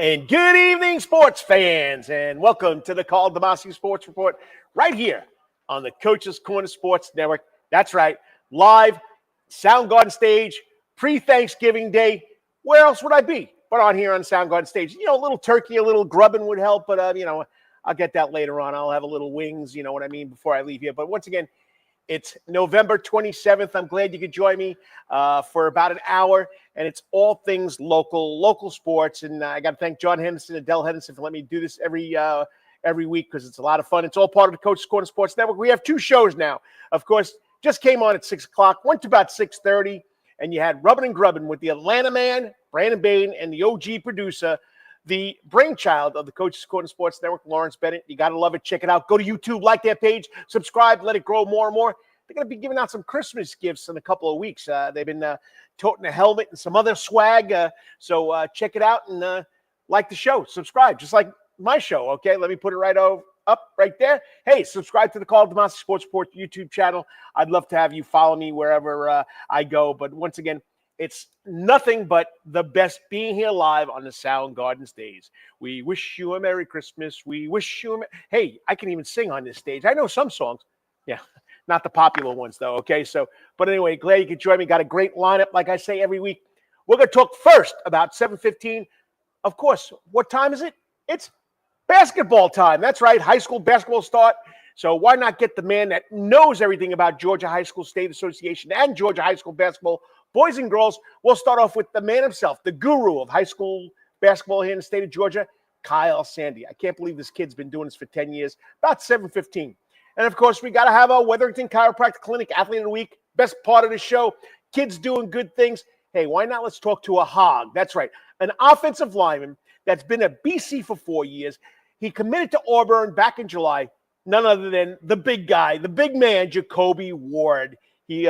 And good evening, sports fans, and welcome to the Karl DeMasi Sports Report right here on the Coach's Corner Sports Network. That's right, live, Soundgarden stage, pre-Thanksgiving Day. Where else would I be but on here on Soundgarden stage? You know, a little turkey, a little grubbing would help, but, I'll get that later on. I'll have a little wings, you know what I mean, before I leave here. But once again, it's November 27th. I'm glad you could join me for about an hour, and it's all things local sports. And I got to thank John Henderson and Dell Henderson for letting me do this every week because it's a lot of fun. It's all part of the Coach's Corner Sports Network. We have two shows now. Of course, just came on at 6 o'clock, went to about 6:30, and you had Rubbin' and Grubbin' with the Atlanta man, Brandon Bain, and the OG producer, the brainchild of the Coach's Corner Sports Network, Lawrence Bennett. You got to love it. Check it out. Go to YouTube, like their page, subscribe, let it grow more and more. They're going to be giving out some Christmas gifts in a couple of weeks. They've been toting a helmet and some other swag. So check it out and like the show. Subscribe, just like my show, okay? Let me put it up right there. Hey, subscribe to the Karl DeMasi Sports Report YouTube channel. I'd love to have you follow me wherever I go. But once again, it's nothing but the best being here live on the Soundgarden stage. We wish you a Merry Christmas. We wish you Hey, I can even sing on this stage. I know some songs. Yeah, not the popular ones, though, okay? So, but anyway, glad you could join me. Got a great lineup, like I say every week. We're going to talk first about 7:15. Of course, what time is it? It's basketball time. That's right, high school basketball start. So why not get the man that knows everything about Georgia High School State Association and Georgia High School basketball, boys and girls. We'll start off with the man himself, the guru of high school basketball here in the state of Georgia, Kyle Sandy. I can't believe this kid's been doing this for 10 years, about 7:15. And, of course, we got to have our Wetherington Chiropractic Clinic Athlete of the Week, best part of the show, kids doing good things. Hey, why not let's talk to a hog? That's right, an offensive lineman that's been at BC for 4 years. He committed to Auburn back in July, none other than the big guy, the big man, Jacobe Ward. He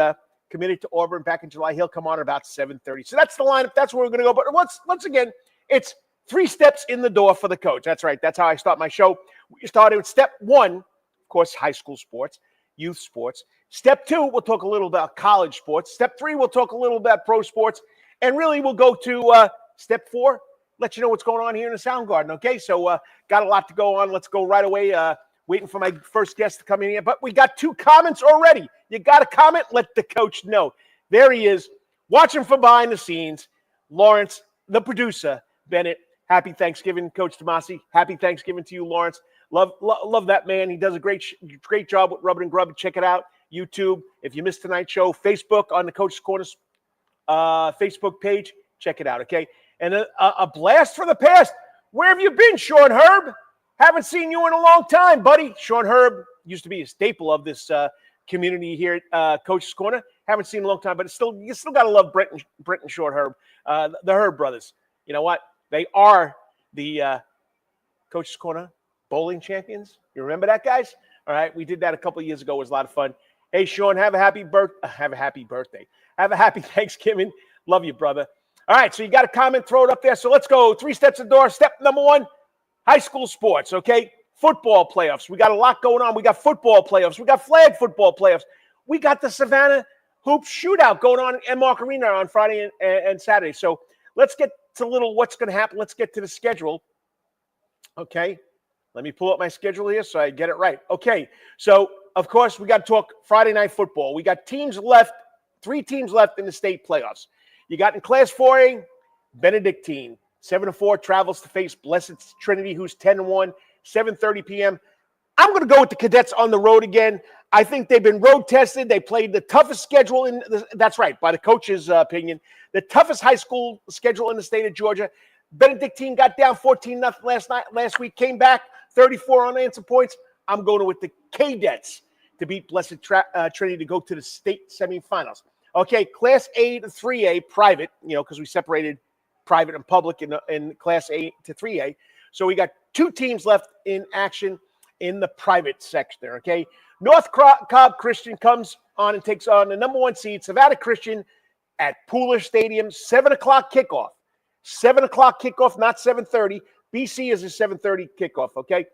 committed to Auburn back in July. He'll come on at about 7:30. So that's the lineup. That's where we're going to go. But once again, it's 3 steps in the door for the coach. That's right. That's how I start my show. We started with step 1, of course, high school sports, youth sports. Step 2, we'll talk a little about college sports. Step 3, we'll talk a little about pro sports. And really, we'll go to step 4, let you know what's going on here in the Soundgarden. Okay, so got a lot to go on. Let's go right away. Waiting for my first guest to come in here. But we got 2 comments already. You got a comment? Let the coach know. There he is, watching from behind the scenes. Lawrence, the producer, Bennett. Happy Thanksgiving, Coach DeMasi. Happy Thanksgiving to you, Lawrence. Love that man. He does a great job with Rubbin' and Grubbin'. Check it out. YouTube. If you missed tonight's show, Facebook on the Coach's Corner Facebook page. Check it out, okay? And a blast from the past. Where have you been, Sean Herb? Haven't seen you in a long time, buddy. Sean Herb used to be a staple of this community here at Coach's Corner. Haven't seen him in a long time, but you still got to love Brent and Sean Herb, the Herb brothers. You know what? They are the Coach's Corner bowling champions. You remember that, guys? All right, we did that a couple of years ago. It was a lot of fun. Hey, Sean, have a happy birthday. Have a happy Thanksgiving. Love you, brother. All right, so you got a comment, throw it up there. So let's go 3 steps in the door. Step number 1, high school sports, okay? Football playoffs. We got a lot going on. We got football playoffs. We got flag football playoffs. We got the Savannah Hoop Shootout going on in Mark Arena on Friday and Saturday. So let's get to what's going to happen. Let's get to the schedule, okay? Let me pull up my schedule here so I get it right. Okay, so, of course, we got to talk Friday night football. We got 3 teams left in the state playoffs. You got in Class 4A, Benedictine, 7-4, travels to face Blessed Trinity, who's 10-1, 7:30 p.m. I'm going to go with the Cadets on the road again. I think they've been road tested. They played the toughest schedule that's right, by the coach's opinion, the toughest high school schedule in the state of Georgia. Benedictine got down 14-0 last week, came back 34 unanswered points. I'm going with the Cadets to beat Blessed Trinity to go to the state semifinals. Okay, Class A to 3A, private, because we separated private and public in Class A to 3A. So we got 2 teams left in action in the private section, okay? North Cobb Christian comes on and takes on the number 1 seed, Savannah Christian, at Pooler Stadium, 7 o'clock kickoff. 7 o'clock kickoff, not 7:30. BC is a 7:30 kickoff, okay?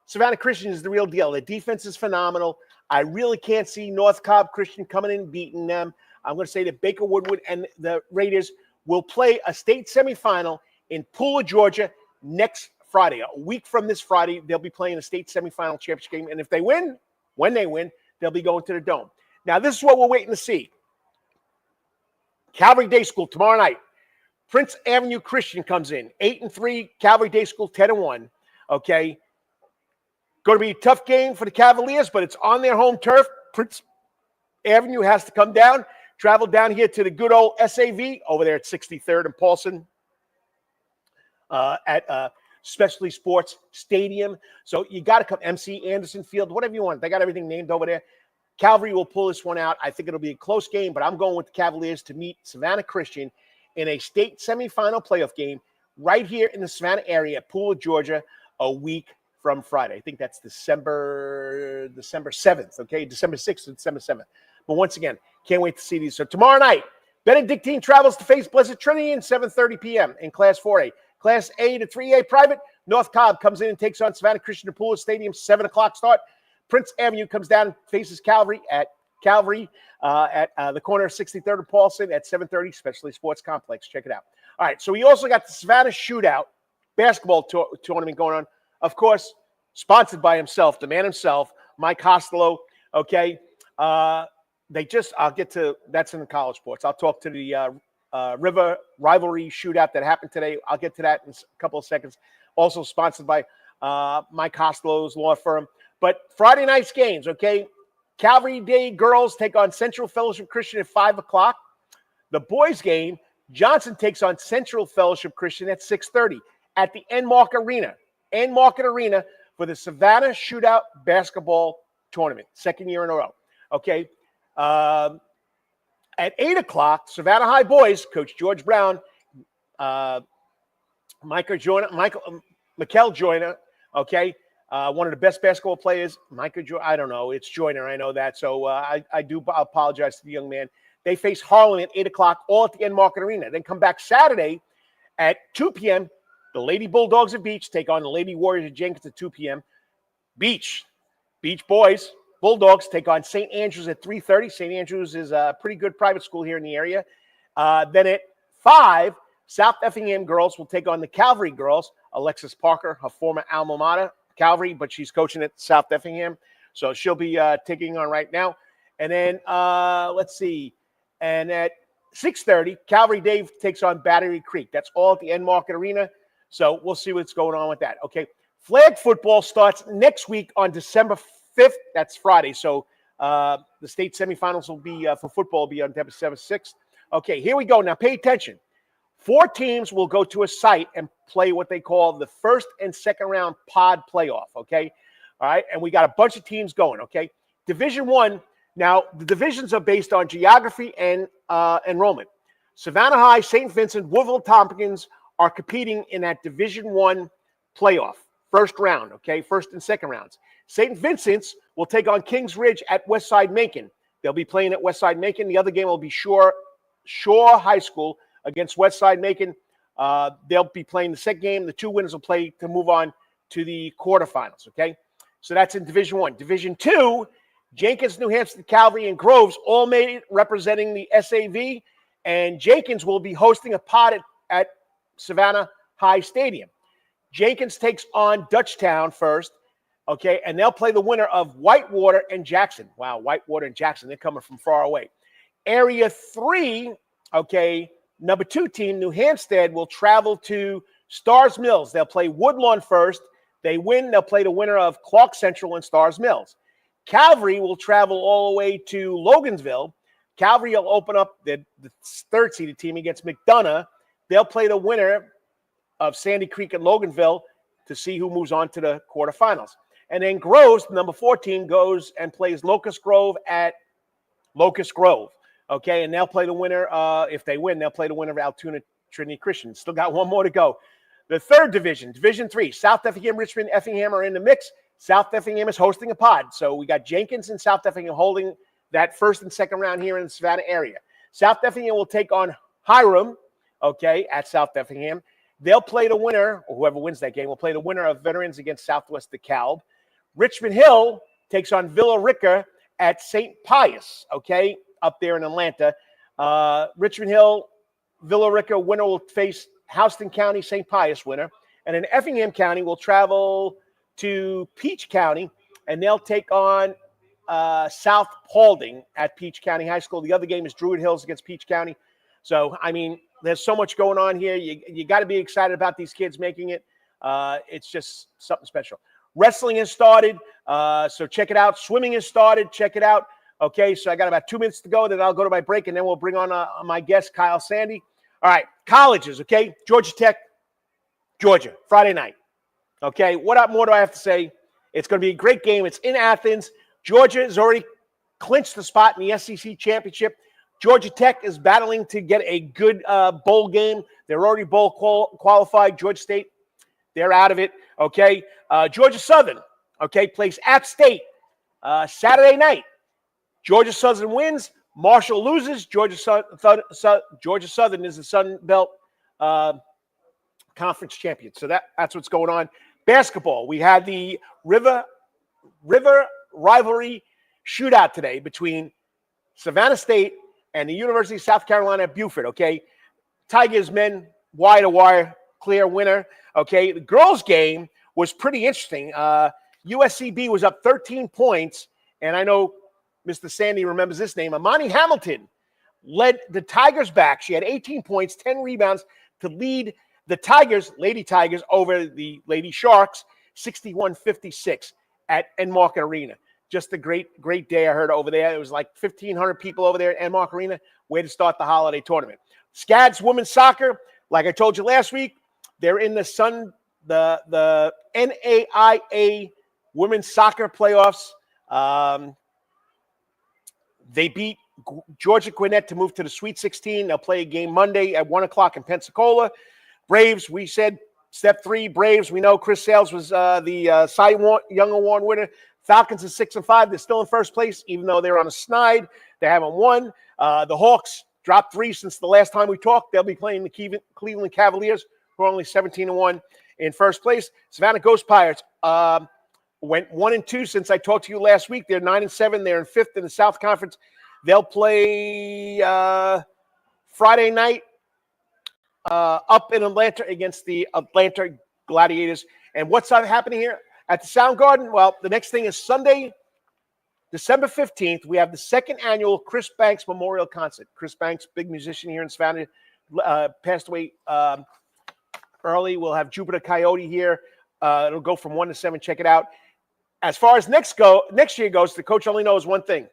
Savannah Christian is the real deal. The defense is phenomenal. I really can't see North Cobb Christian coming in and beating them. I'm going to say that Baker Woodward and the Raiders will play a state semifinal in Pooler, Georgia, next Friday. A week from this Friday, they'll be playing a state semifinal championship game. And if they win, when they win, they'll be going to the Dome. Now, this is what we're waiting to see. Calvary Day School tomorrow night. Prince Avenue Christian comes in. 8-3, Calvary Day School 10-1. Okay. Going to be a tough game for the Cavaliers, but it's on their home turf. Prince Avenue has to come down, travel down here to the good old SAV over there at 63rd and Paulson at Specialty Sports Stadium. So you got to come MC Anderson Field, whatever you want. They got everything named over there. Calvary will pull this one out. I think it'll be a close game, but I'm going with the Cavaliers to meet Savannah Christian in a state semifinal playoff game right here in the Savannah area at Pooler, Georgia, a week from Friday. I think that's December 7th, okay? December 6th and December 7th. But once again, can't wait to see these. So tomorrow night, Benedictine travels to face Blessed Trinity at 7:30 p.m. in Class 4A. Class A to 3A private, North Cobb comes in and takes on Savannah Christian at Pooler Stadium, 7 o'clock start. Prince Avenue comes down and faces Calvary at the corner of 63rd and Paulson at 7:30, Specialty Sports Complex. Check it out. All right, so we also got the Savannah Shootout basketball tournament going on. Of course, sponsored by himself, the man himself, Mike Costello. Okay, I'll get to, that's in the college sports. I'll talk to the River Rivalry Shootout that happened today. I'll get to that in a couple of seconds. Also sponsored by Mike Costello's law firm. But Friday night's games, okay? Calvary Day girls take on Central Fellowship Christian at 5 o'clock. The boys game, Johnson takes on Central Fellowship Christian at 6:30 at the Enmark Arena. Enmark Arena for the Savannah Shootout Basketball Tournament, second year in a row. Okay. At 8 o'clock, Savannah High boys, Coach George Brown, Michael Joyner, okay, one of the best basketball players. I don't know, it's Joyner, I know that. So I do apologize to the young man. They face Harlan at 8 o'clock, all at the Enmark Arena. Then come back Saturday at 2 p.m. The Lady Bulldogs of Beach take on the Lady Warriors of Jenkins at 2 p.m. Beach boys, Bulldogs take on St. Andrews at 3:30. St. Andrews is a pretty good private school here in the area. Then at 5, South Effingham girls will take on the Calvary girls. Alexis Parker, her former alma mater, Calvary, but she's coaching at South Effingham. So she'll be taking on right now. And then let's see. And at 6:30, Calvary Dave takes on Battery Creek. That's all at the Enmark Arena. So we'll see what's going on with that. Okay. Flag football starts next week on December 5th. That's Friday. So the state semifinals will be for football will be on December 6th. Okay, here we go. Now pay attention. 4 teams will go to a site and play what they call the first and second round pod playoff. Okay. All right. And we got a bunch of teams going. Okay. Division 1. Now the divisions are based on geography and enrollment. Savannah High, St. Vincent, Woodville Tompkins are competing in that Division 1 playoff, first round, okay, first and second rounds. St. Vincent's will take on Kings Ridge at Westside Macon. They'll be playing at Westside Macon. The other game will be Shore High School against Westside Macon. They'll be playing the second game. The 2 winners will play to move on to the quarterfinals, okay? So that's in Division 1. Division 2, Jenkins, New Hampshire, Calvary, and Groves all made it representing the SAV, and Jenkins will be hosting a pod at Savannah High Stadium. Jenkins takes on Dutchtown first, okay, and they'll play the winner of Whitewater and Jackson. Wow, Whitewater and Jackson, they're coming from far away. Area 3, okay, number 2 team, New Hampstead, will travel to Stars Mills. They'll play Woodlawn first. They win, they'll play the winner of Clark Central and Stars Mills. Calvary will travel all the way to Logansville. Calvary will open up the third-seeded team against McDonough. They'll play the winner of Sandy Creek and Loganville to see who moves on to the quarterfinals. And then Groves, the number 4 team, goes and plays Locust Grove at Locust Grove. Okay, and they'll play the winner. If they win, they'll play the winner of Altoona Trinity Christian. Still got one more to go. The third division, Division 3, South Effingham, Richmond, Effingham are in the mix. South Effingham is hosting a pod. So we got Jenkins and South Effingham holding that first and second round here in the Savannah area. South Effingham will take on Hiram, okay, at South Effingham. They'll play the winner, or whoever wins that game will play the winner of Veterans against Southwest DeKalb. Richmond Hill takes on Villa Rica at St. Pius, okay, up there in Atlanta. Richmond Hill, Villa Rica winner will face Houston County, St. Pius winner. And then Effingham County will travel to Peach County, and they'll take on South Paulding at Peach County High School. The other game is Druid Hills against Peach County. So, I mean, there's so much going on here. You got to be excited about these kids making it. It's just something special. Wrestling has started, so check it out. Swimming has started. Check it out. Okay, so I got about 2 minutes to go. Then I'll go to my break, and then we'll bring on my guest, Kyle Sandy. All right, colleges, okay? Georgia Tech, Georgia, Friday night. Okay, what more do I have to say? It's going to be a great game. It's in Athens. Georgia has already clinched the spot in the SEC championship. Georgia Tech is battling to get a good bowl game. They're already bowl qualified. Georgia State, they're out of it. Okay, Georgia Southern, okay, plays App State Saturday night. Georgia Southern wins. Marshall loses. Georgia Southern is the Sun Belt Conference champion. So that's what's going on. Basketball. We had the River rivalry shootout today between Savannah State and the University of South Carolina at Beaufort. Okay, Tigers men wire to wire, clear winner. Okay, the girls' game was pretty interesting. USCB was up 13 points, and I know Mr. Sandy remembers this name. Amani Hamilton led the Tigers back. She had 18 points, 10 rebounds to lead the Tigers, Lady Tigers, over the Lady Sharks, 61-56 at Enmark Arena. Just a great day I heard over there. It was like 1,500 people over there at Enmark Arena. Way to start the holiday tournament. Scads women's soccer, like I told you last week, they're in the NAIA women's soccer playoffs. They beat Georgia Gwinnett to move to the Sweet 16. They'll play a game Monday at 1 o'clock in Pensacola. Braves, we said step 3, Braves. We know Chris Sales was the Cy Young Award winner. Falcons is 6-5. They're still in first place, even though they're on a snide. They haven't won. The Hawks dropped 3 since the last time we talked. They'll be playing the Cleveland Cavaliers, who are only 17-1 in first place. Savannah Ghost Pirates went 1-2 since I talked to you last week. They're 9-7. They're in 5th in the South Conference. They'll play Friday night up in Atlanta against the Atlanta Gladiators. And what's happening here at the Soundgarden? Well, the next thing is Sunday, December 15th. We have the 2nd annual Chris Banks Memorial Concert. Chris Banks, big musician here in Savannah, passed away early. We'll have Jupiter Coyote here. It'll go from 1 to 7. Check it out. As far as next year goes, the coach only knows one thing: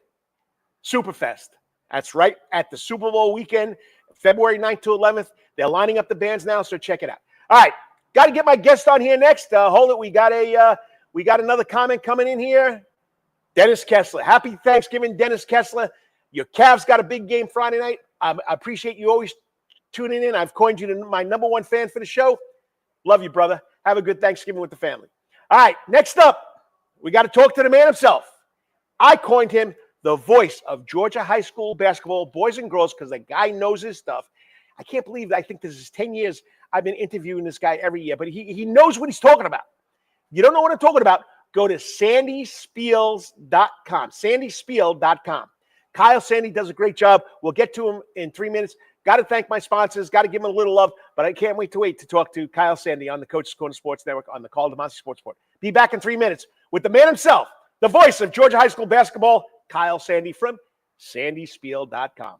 Superfest. That's right at the Super Bowl weekend, February 9th to 11th. They're lining up the bands now, so check it out. All right, got to get my guest on here next. Hold it, we got another comment coming in here. Dennis Kessler, happy Thanksgiving, Dennis Kessler. Your Cavs got a big game Friday night. I appreciate you always tuning in. I've coined you my #1 fan for the show. Love you, brother. Have a good Thanksgiving with the family. All right, next up, we got to talk to the man himself. I coined him the voice of Georgia high school basketball, boys and girls, because the guy knows his stuff. I can't believe that. I think this is 10 years I've been interviewing this guy every year, but he knows what he's talking about. You don't know what I'm talking about? Go to sandyspiels.com, sandyspiel.com. Kyle Sandy does a great job. We'll get to him in 3 minutes. Got to thank my sponsors. Got to give them a little love, but I can't wait to talk to Kyle Sandy on the Coach's Corner Sports Network on the Karl DeMasi Sports Report. Be back in 3 minutes with the man himself, the voice of Georgia high school basketball, Kyle Sandy from sandyspiel.com.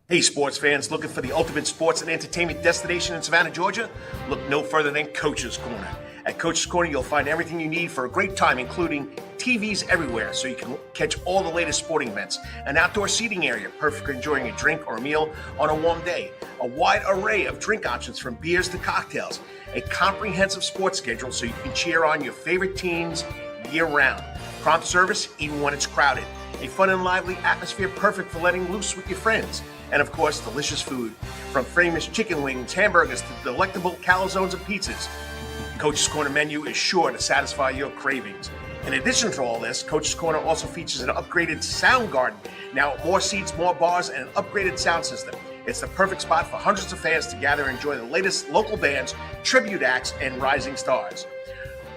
Hey, sports fans, looking for the ultimate sports and entertainment destination in Savannah, Georgia? Look no further than Coach's Corner. At Coach's Corner, you'll find everything you need for a great time, including TVs everywhere so you can catch all the latest sporting events, an outdoor seating area perfect for enjoying a drink or a meal on a warm day, a wide array of drink options from beers to cocktails, a comprehensive sports schedule so you can cheer on your favorite teams year-round, prompt service even when it's crowded, a fun and lively atmosphere perfect for letting loose with your friends, and of course, delicious food, from famous chicken wings, hamburgers, to delectable calzones and pizzas. Coach's Corner menu is sure to satisfy your cravings. In addition to all this, Coach's Corner also features an upgraded sound garden. Now, more seats, more bars, and an upgraded sound system. It's the perfect spot for hundreds of fans to gather and enjoy the latest local bands, tribute acts, and rising stars.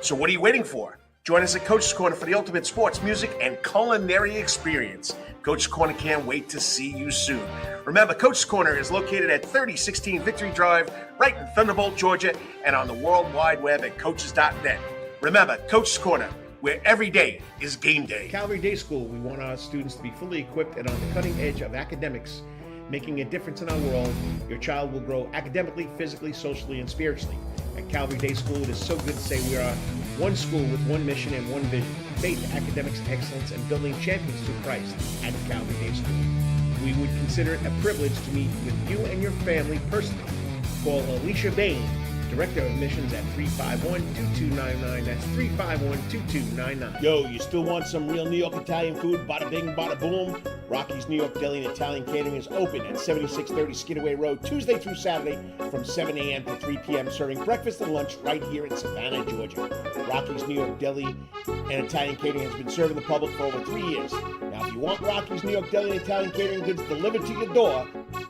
So what are you waiting for? Join us at Coach's Corner for the ultimate sports, music, and culinary experience. Coach's Corner can't wait to see you soon. Remember, Coach's Corner is located at 3016 Victory Drive, right in Thunderbolt, Georgia, and on the World Wide Web at coaches.net. Remember, Coach's Corner, where every day is game day. Calvary Day School, we want our students to be fully equipped and on the cutting edge of academics, making a difference in our world. Your child will grow academically, physically, socially, and spiritually. At Calvary Day School, it is so good to say we are one school with one mission and one vision: faith, academics, excellence, and building champions through Christ at Calvary Day School. We would consider it a privilege to meet with you and your family personally. Call Alicia Bain, Director of Admissions, at 351-2299. That's 351-2299. Yo, you still want some real New York Italian food? Bada bing, bada boom. Rocky's New York Deli and Italian Catering is open at 7630 Skidaway Road, Tuesday through Saturday from 7 a.m. to 3 p.m., serving breakfast and lunch right here in Savannah, Georgia. Rocky's New York Deli and Italian Catering has been serving the public for over 3 years. Now, if you want Rocky's New York Deli and Italian Catering goods delivered to your door,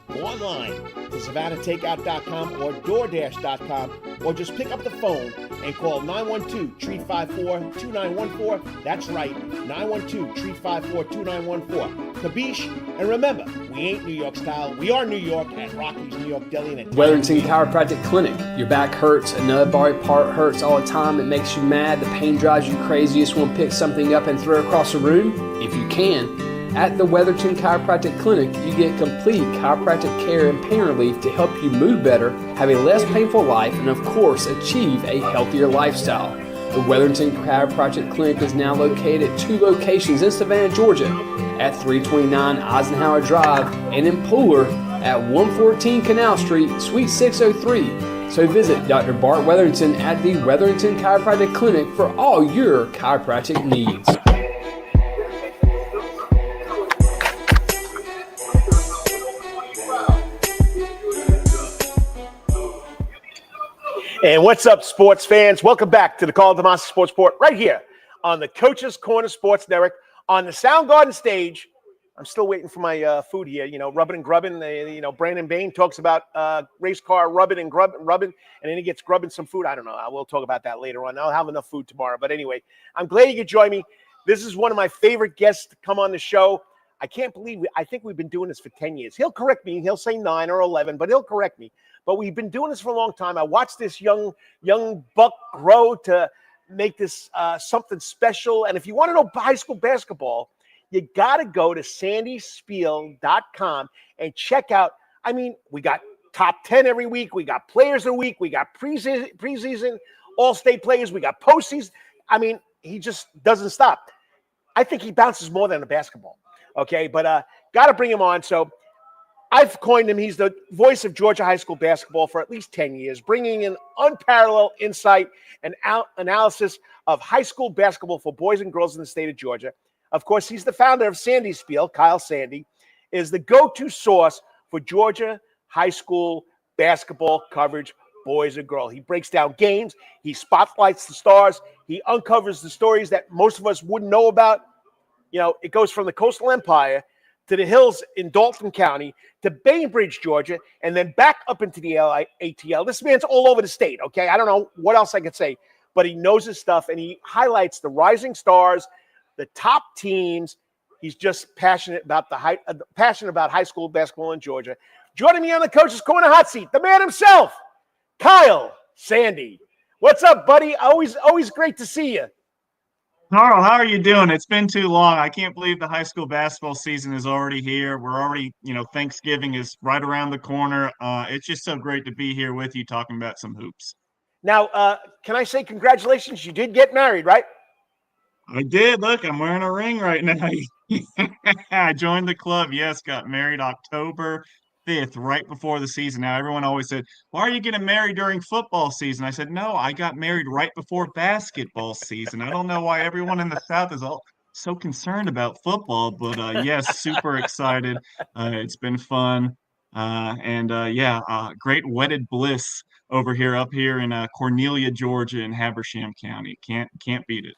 go online to SavannahTakeout.com or DoorDash.com, or just pick up the phone and call 912-354-2914. That's right, 912-354-2914. Kabish, and remember, we ain't New York style. We are New York at Rocky's New York Deli and Wetherington Chiropractic Clinic. Your back hurts, another body part hurts all the time. It makes you mad. The pain drives you crazy. You just want to pick something up and throw it across the room? If you can. At the Wetherington Chiropractic Clinic, you get complete chiropractic care and pain relief to help you move better, have a less painful life, and of course, achieve a healthier lifestyle. The Wetherington Chiropractic Clinic is now located at 2 locations in Savannah, Georgia, at 329 Eisenhower Drive and in Pooler at 114 Canal Street, Suite 603. So visit Dr. Bart Wetherington at the Wetherington Chiropractic Clinic for all your chiropractic needs. And what's up, sports fans? Welcome back to the Karl DeMasi Sports Report right here on the Coach's Corner Sports Network on the Soundgarden stage. I'm still waiting for my food here. You know, rubbing and grubbing. Brandon Bain talks about race car rubbing and rubbing, and then he gets grubbing some food. I don't know. I will talk about that later on. I'll have enough food tomorrow. But anyway, I'm glad you could join me. This is one of my favorite guests to come on the show. I can't believe I think we've been doing this for 10 years. He'll correct me. He'll say 9 or 11, but he'll correct me. But we've been doing this for a long time. I watched this young buck grow to make this something special. And if you want to know high school basketball, you got to go to sandyspiel.com and check out. I mean, we got top 10 every week. We got players of the week. We got preseason All-State players. We got postseason. I mean, he just doesn't stop. I think he bounces more than a basketball. Okay, but got to bring him on. So I've coined him. He's the voice of Georgia high school basketball for at least 10 years, bringing in unparalleled insight and analysis of high school basketball for boys and girls in the state of Georgia. Of course, he's the founder of Sandy Spiel. Kyle Sandy is the go-to source for Georgia high school basketball coverage, boys and girls. He breaks down games. He spotlights the stars. He uncovers the stories that most of us wouldn't know about. You know, it goes from the Coastal Empire to the hills in Dalton County to Bainbridge, Georgia, and then back up into the ATL. This man's all over the state, okay? I don't know what else I could say, but he knows his stuff, and he highlights the rising stars, the top teams. He's just passionate about high school basketball in Georgia. Joining me on the Coach's Corner hot seat, the man himself, Kyle Sandy. What's up, buddy? Always great to see you. Carl, how are you doing? It's been too long. I can't believe the high school basketball season is already here. We're already, Thanksgiving is right around the corner. It's just so great to be here with you talking about some hoops. Now, can I say congratulations? You did get married, right? I did. Look, I'm wearing a ring right now. I joined the club. Yes, got married October 5th, right before the season. Now, everyone always said, why are you getting married during football season? I said, no, I got married right before basketball season. I don't know why everyone in the South is all so concerned about football, but yes, super excited. It's been fun. Great wedded bliss up here in Cornelia, Georgia in Habersham County. Can't beat it.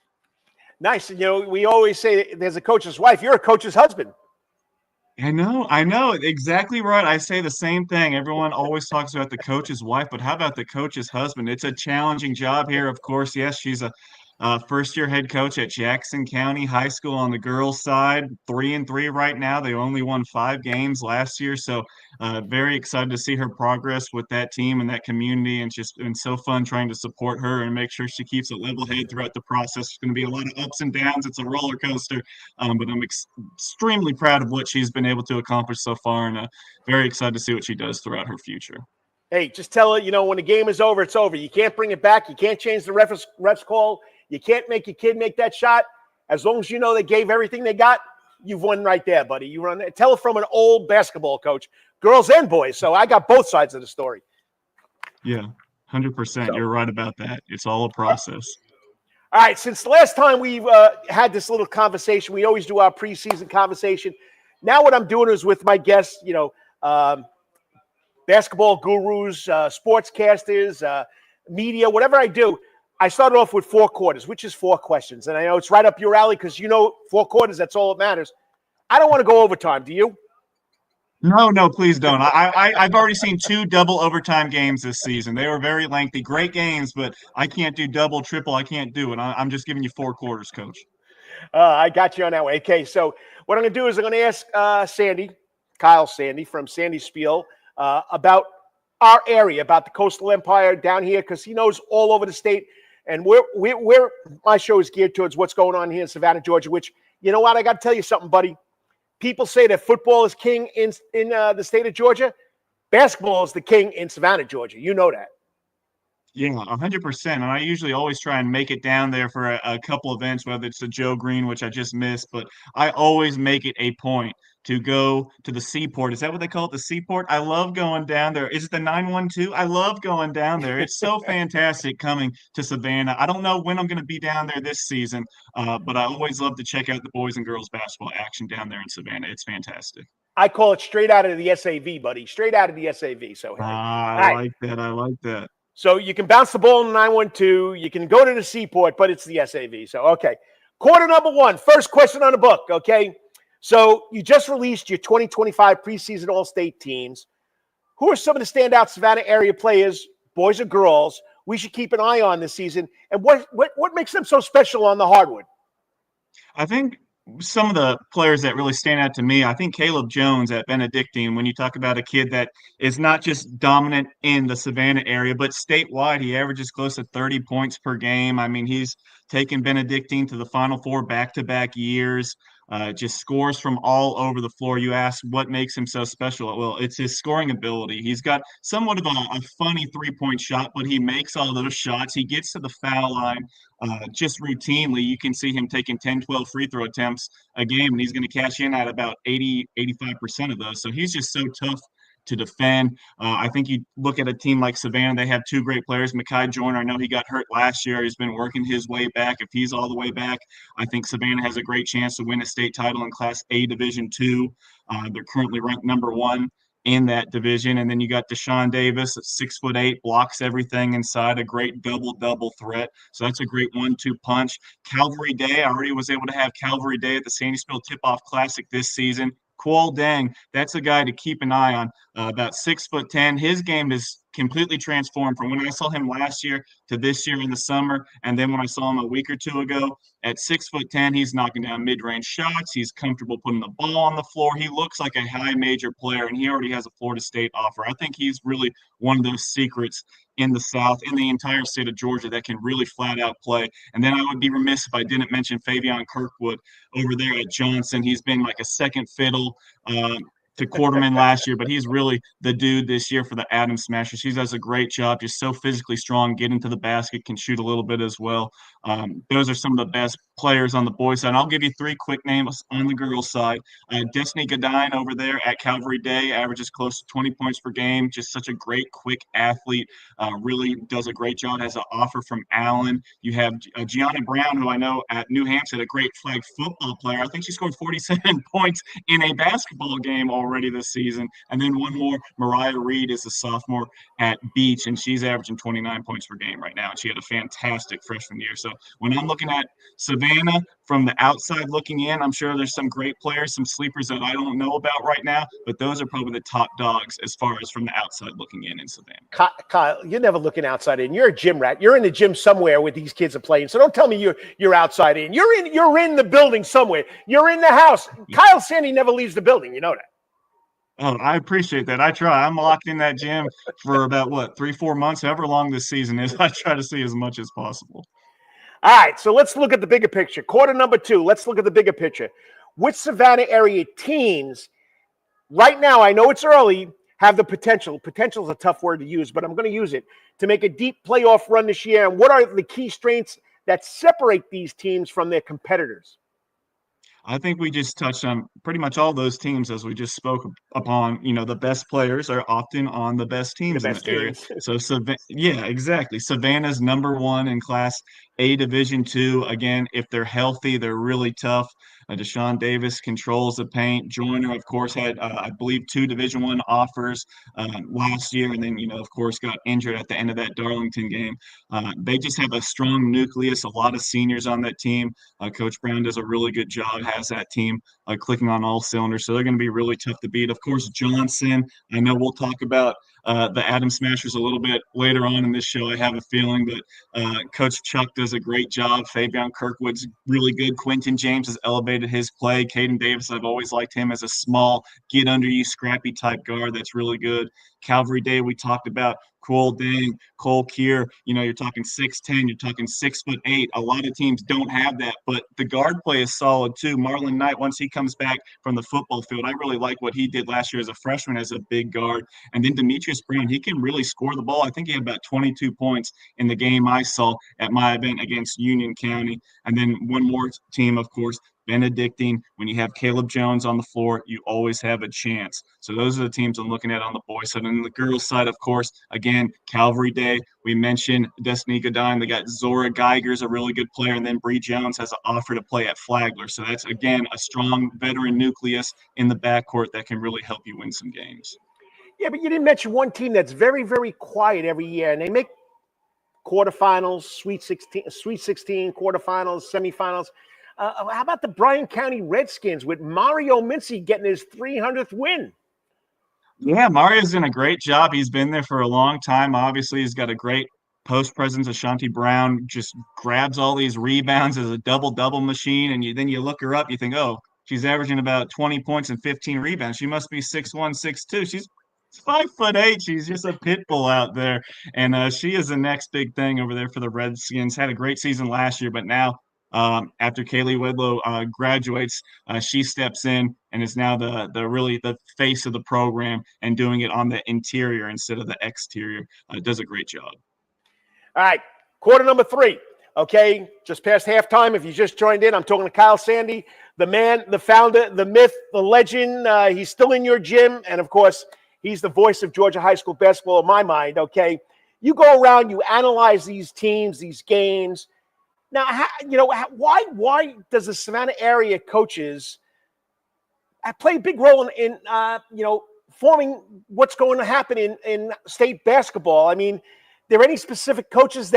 Nice. We always say there's a coach's wife. You're a coach's husband. I know. Exactly right. I say the same thing. Everyone always talks about the coach's wife, but how about the coach's husband? It's a challenging job here, of course. Yes, she's a first-year head coach at Jackson County High School on the girls' side, 3-3 right now. They only won 5 games last year, so very excited to see her progress with that team and that community, and just been so fun trying to support her and make sure she keeps a level head throughout the process. It's going to be a lot of ups and downs. It's a roller coaster, but I'm extremely proud of what she's been able to accomplish so far, and very excited to see what she does throughout her future. Hey, just tell her, when the game is over, it's over. You can't bring it back. You can't change the ref's call. You can't make your kid make that shot. As long as you know they gave everything they got, you've won right there, buddy. You run. Tell her from an old basketball coach, girls and boys. So I got both sides of the story. Yeah, 100%. You're right about that. It's all a process. All right. Since the last time we've had this little conversation, we always do our preseason conversation. Now what I'm doing is with my guests, basketball gurus, sportscasters, media, whatever I do, I started off with 4 quarters, which is 4 questions. And I know it's right up your alley because 4 quarters, that's all that matters. I don't want to go overtime. Do you? No, please don't. I've already seen 2 double overtime games this season. They were very lengthy, great games, but I can't do double, triple. I can't do it. I'm just giving you 4 quarters, Coach. I got you on that way. Okay, so what I'm going to do is I'm going to ask Kyle Sandy from Sandy Spiel, about our area, about the Coastal Empire down here, because he knows all over the state. And we're my show is geared towards what's going on here in Savannah, Georgia, which, you know what, I got to tell you something, buddy. People say that football is king in the state of Georgia. Basketball is the king in Savannah, Georgia. You know that. Yeah, 100%. And I usually always try and make it down there for a couple events, whether it's the Joe Green, which I just missed, but I always make it a point to go to the Seaport. Is that what they call it, the Seaport? I love going down there. Is it the 912? I love going down there. It's so fantastic coming to Savannah. I don't know when I'm going to be down there this season, but I always love to check out the boys and girls basketball action down there in Savannah. It's fantastic. I call it straight out of the SAV, buddy. Straight out of the SAV. So I like that. I like that. So you can bounce the ball in the 912. You can go to the Seaport, but it's the SAV. So, okay. Quarter number 1. First question on the book, okay? So you just released your 2025 preseason All-State teams. Who are some of the standout Savannah area players, boys or girls, we should keep an eye on this season? And what makes them so special on the hardwood? I think some of the players that really stand out to me, I think Caleb Jones at Benedictine, when you talk about a kid that is not just dominant in the Savannah area, but statewide, he averages close to 30 points per game. I mean, he's taken Benedictine to the Final Four back-to-back years. Just scores from all over the floor. You ask what makes him so special. Well, it's his scoring ability. He's got somewhat of a funny 3-point shot, but he makes all those shots. He gets to the foul line just routinely. You can see him taking 10, 12 free throw attempts a game, and he's going to cash in at about 80, 85% of those. So he's just so tough to defend. I think you look at a team like Savannah, they have 2 great players. Mekhi Joyner, I know he got hurt last year. He's been working his way back. If he's all the way back, I think Savannah has a great chance to win a state title in Class A Division II. They're currently ranked number 1 in that division. And then you got Deshaun Davis at 6'8", blocks everything inside, a great double threat. So that's a great 1-2 punch. Calvary Day, I already was able to have Calvary Day at the Sandy Spiel Tip-Off Classic this season. Kual Deng, that's a guy to keep an eye on. About 6'10". His game is completely transformed from when I saw him last year to this year in the summer, and then when I saw him a week or 2 ago. At 6'10", he's knocking down mid-range shots. He's comfortable putting the ball on the floor. He looks like a high major player, and he already has a Florida State offer. I think he's really one of those secrets in the South, in the entire state of Georgia, that can really flat out play. And then I would be remiss if I didn't mention Fabian Kirkwood over there at Johnson. He's been like a second fiddle to Quarterman last year, but he's really the dude this year for the Adams Smashers. He does a great job, just so physically strong, getting to the basket, can shoot a little bit as well. Those are some of the best players on the boys' side. And I'll give you 3 quick names on the girls' side. Destiny Godine over there at Calvary Day averages close to 20 points per game. Just such a great, quick athlete. Really does a great job. Has an offer from Allen. You have Gianna Brown, who I know at New Hampshire, a great flag football player. I think she scored 47 points in a basketball game already. already this season. And then one more, Mariah Reed is a sophomore at Beach, and she's averaging 29 points per game right now. And she had a fantastic freshman year. So when I'm looking at Savannah from the outside looking in, I'm sure there's some great players, some sleepers that I don't know about right now, but those are probably the top dogs as far as from the outside looking in Savannah. Kyle, you're never looking outside in. You're a gym rat. You're in the gym somewhere where these kids are playing. So don't tell me you're outside in. You're in the building somewhere. You're in the house. Kyle Sandy never leaves the building. You know that. Oh, I appreciate that. I try. I'm locked in that gym for about 3-4 months, however long this season is. I try to see as much as possible. All right, so let's look at the bigger picture. Quarter number 2, let's look at the bigger picture. Which Savannah area teams, right now, I know it's early, have the potential. Potential is a tough word to use, but I'm going to use it, to make a deep playoff run this year? And what are the key strengths that separate these teams from their competitors? I think we just touched on pretty much all those teams as we just spoke upon. The best players are often on the best teams in the area. So, yeah, exactly. Savannah's number 1 in Class A Division II. Again, if they're healthy, they're really tough. Deshaun Davis controls the paint. Joyner, of course, had, I believe, 2 Division I offers last year, and then, of course, got injured at the end of that Darlington game. They just have a strong nucleus, a lot of seniors on that team. Coach Brown does a really good job, has that team clicking on all cylinders. So they're going to be really tough to beat. Of course, Johnson, I know we'll talk about the Adam Smashers a little bit later on in this show, I have a feeling, but Coach Chuck does a great job. Fabian Kirkwood's really good. Quentin James has elevated his play. Caden Davis, I've always liked him as a small, get under you, scrappy type guard that's really good. Calvary Day, we talked about. Cole Dang, Cole Keir, you're talking 6'10", you're talking 6'8". A lot of teams don't have that, but the guard play is solid too. Marlon Knight, once he comes back from the football field, I really like what he did last year as a freshman as a big guard. And then Demetrius Brown, he can really score the ball. I think he had about 22 points in the game I saw at my event against Union County. And then one more team, of course, Benedictine. When you have Caleb Jones on the floor, you always have a chance. So those are the teams I'm looking at on the boys' side. And the girls' side, of course, again, Calvary Day. We mentioned Destiny Godine. They got Zora Geiger's a really good player, and then Bree Jones has an offer to play at Flagler. So that's, again, a strong veteran nucleus in the backcourt that can really help you win some games. Yeah, but you didn't mention one team that's very, very quiet every year, and they make quarterfinals, Sweet 16, quarterfinals, semifinals. How about the Bryan County Redskins with Mario Mincy getting his 300th win? Yeah, Mario's done a great job. He's been there for a long time. Obviously, he's got a great post presence. Ashanti Brown just grabs all these rebounds as a double-double machine, and then you look her up, you think, oh, she's averaging about 20 points and 15 rebounds. She must be 6'1", 6'2". She's 5'8". She's just a pit bull out there, and she is the next big thing over there for the Redskins. Had a great season last year, but now after Kaylee Wedlow graduates, she steps in and is now the face of the program and doing it on the interior instead of the exterior. Does a great job. All right, quarter number 3. Okay, just past halftime. If you just joined in, I'm talking to Kyle Sandy, the man, the founder, the myth, the legend. He's still in your gym, and of course, he's the voice of Georgia high school basketball in my mind. Okay, you go around, you analyze these teams, these games. Now, why does the Savannah area coaches play a big role in forming what's going to happen in state basketball? I mean, there any specific coaches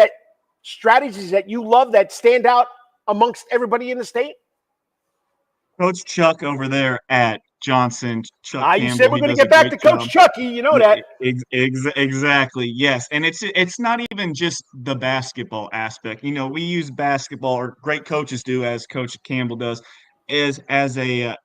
strategies that you love that stand out amongst everybody in the state? Coach Chuck over there at Johnson. Chuck you said we're going to get back to Coach Chucky. You know that. Exactly. Yes. And it's not even just the basketball aspect. We use basketball, or great coaches do, as Coach Campbell does, is as a